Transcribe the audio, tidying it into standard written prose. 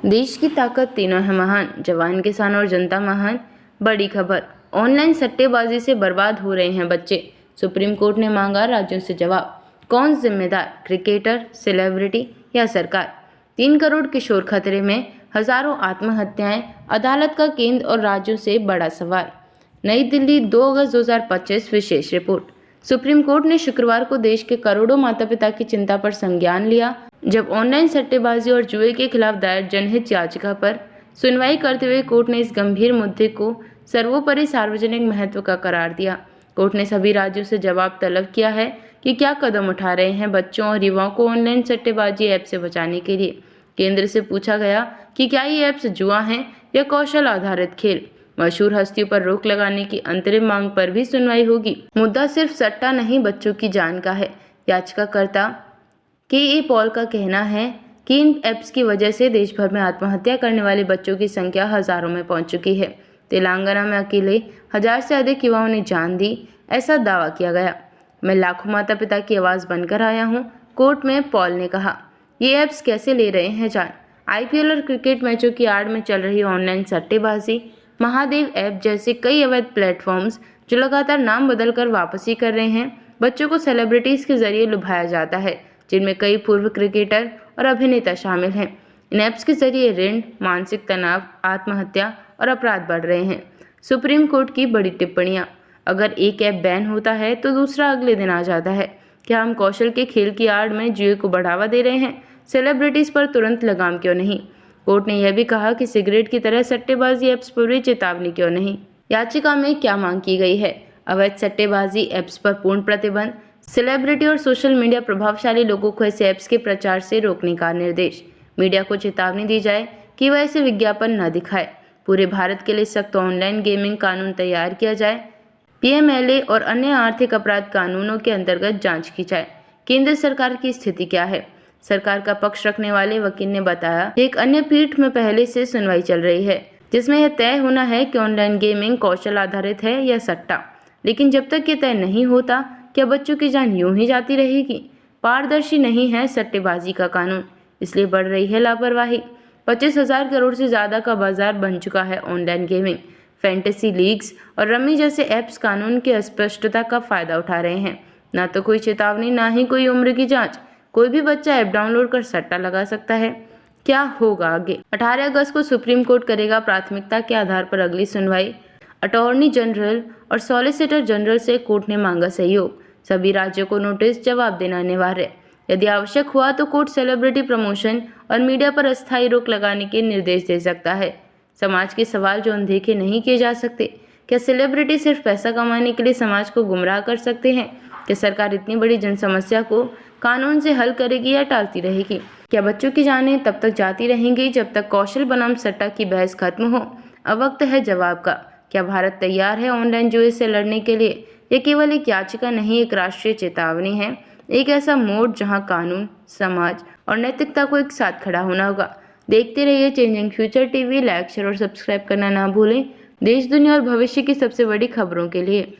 देश की ताकत तीनों है महान, जवान किसान और जनता महान। बड़ी खबर, ऑनलाइन सट्टेबाजी से बर्बाद हो रहे हैं बच्चे। सुप्रीम कोर्ट ने मांगा राज्यों से जवाब। कौन जिम्मेदार, क्रिकेटर, सेलिब्रिटी या सरकार? 3 करोड़ किशोर खतरे में, हजारों आत्महत्याएं, अदालत का केंद्र और राज्यों से बड़ा सवाल। नई दिल्ली, 2 अगस्त 2025। विशेष रिपोर्ट। सुप्रीम कोर्ट ने शुक्रवार को देश के करोड़ों माता पिता की चिंता पर संज्ञान लिया, जब ऑनलाइन सट्टेबाजी और जुए के खिलाफ दायर जनहित याचिका पर सुनवाई करते हुए कोर्ट ने इस गंभीर मुद्दे को सर्वोपरि सार्वजनिक महत्व का करार दिया। कोर्ट ने सभी राज्यों से जवाब तलब किया है कि क्या कदम उठा रहे हैं बच्चों और युवाओं को ऑनलाइन सट्टेबाजी ऐप से बचाने के लिए। केंद्र से पूछा गया कि क्या ये ऐप्स जुआ हैं या कौशल आधारित खेल। मशहूर हस्तियों पर रोक लगाने की अंतरिम मांग पर भी सुनवाई होगी। मुद्दा सिर्फ सट्टा नहीं, बच्चों की जान का है। याचिकाकर्ता के पॉल का कहना है कि इन ऐप्स की वजह से देश भर में आत्महत्या करने वाले बच्चों की संख्या हजारों में पहुंच चुकी है। तेलंगाना में अकेले 1000 से अधिक युवाओं ने जान दी, ऐसा दावा किया गया। मैं लाखों माता पिता की आवाज़ बनकर आया हूं, कोर्ट में पॉल ने कहा। ये ऐप्स कैसे ले रहे हैं जान? आईपीएल और क्रिकेट मैचों की आड़ में चल रही ऑनलाइन सट्टेबाजी, महादेव ऐप जैसे कई अवैध प्लेटफॉर्म्स जो लगातार नाम बदलकर वापसी कर रहे हैं। बच्चों को सेलिब्रिटीज के जरिए लुभाया जाता है, जिनमें कई पूर्व क्रिकेटर और अभिनेता शामिल हैं। इन ऐप्स के जरिए ऋण, मानसिक तनाव, आत्महत्या और अपराध बढ़ रहे हैं। सुप्रीम कोर्ट की बड़ी टिप्पणियां। अगर एक ऐप बैन होता है तो दूसरा अगले दिन आ जाता है। क्या हम कौशल के खेल की आड़ में जुए को बढ़ावा दे रहे हैं? सेलिब्रिटीज पर तुरंत लगाम क्यों नहीं? कोर्ट ने यह भी कहा कि सिगरेट की तरह सट्टेबाजी ऐप्स पर भी चेतावनी क्यों नहीं। याचिका में क्या मांग की गई है? अवैध सट्टेबाजी ऐप्स पर पूर्ण प्रतिबंध, सेलिब्रिटी और सोशल मीडिया प्रभावशाली लोगों को ऐसे ऐप्स के प्रचार से रोकने का निर्देश, मीडिया को चेतावनी दी जाए कि वह ऐसे विज्ञापन न दिखाए, पूरे भारत के लिए सख्त ऑनलाइन गेमिंग कानून तैयार किया जाए, पीएमएलए और अन्य आर्थिक अपराध कानूनों के अंतर्गत जांच की जाए। केंद्र सरकार की स्थिति क्या है? सरकार का पक्ष रखने वाले वकील ने बताया कि एक अन्य पीठ में पहले से सुनवाई चल रही है, जिसमें यह तय होना है कि ऑनलाइन गेमिंग कौशल आधारित है या सट्टा। लेकिन जब तक ये तय नहीं होता, क्या बच्चों की जान यूं ही जाती रहेगी? पारदर्शी नहीं है सट्टेबाजी का कानून, इसलिए बढ़ रही है लापरवाही। 25,000 करोड़ से ज्यादा का बाजार बन चुका है ऑनलाइन गेमिंग। फैंटेसी लीग्स और रमी जैसे ऐप्स कानून की अस्पष्टता का फायदा उठा रहे हैं। ना तो कोई चेतावनी, ना ही कोई उम्र की जांच। कोई भी बच्चा ऐप डाउनलोड कर सट्टा लगा सकता है। क्या होगा आगे? 18 अगस्त को सुप्रीम कोर्ट करेगा प्राथमिकता के आधार पर अगली सुनवाई। अटॉर्नी जनरल और सॉलिसिटर जनरल से कोर्ट ने मांगा सहयोग। सभी राज्यों को नोटिस, जवाब देना अनिवार्य। यदि आवश्यक हुआ तो कोर्ट सेलिब्रिटी प्रमोशन और मीडिया पर अस्थायी रोक लगाने के निर्देश दे सकता है। समाज के सवाल जो अनदेखे नहीं किए जा सकते। क्या सेलिब्रिटी सिर्फ पैसा कमाने के लिए समाज को गुमराह कर सकते हैं? क्या सरकार इतनी बड़ी जनसमस्या को कानून से हल करेगी या टालती रहेगी? क्या बच्चों की जानें तब तक जाती रहेंगी जब तक कौशल बनाम सट्टा की बहस खत्म हो? अब वक्त है जवाब का। क्या भारत तैयार है ऑनलाइन जुए से लड़ने के लिए? यह केवल एक याचिका नहीं, एक राष्ट्रीय चेतावनी है, एक ऐसा मोड़ जहां कानून, समाज और नैतिकता को एक साथ खड़ा होना होगा। देखते रहिए changing future TV. Like, share और सब्सक्राइब करना ना भूलें, देश, दुनिया और भविष्य की सबसे बड़ी खबरों के लिए।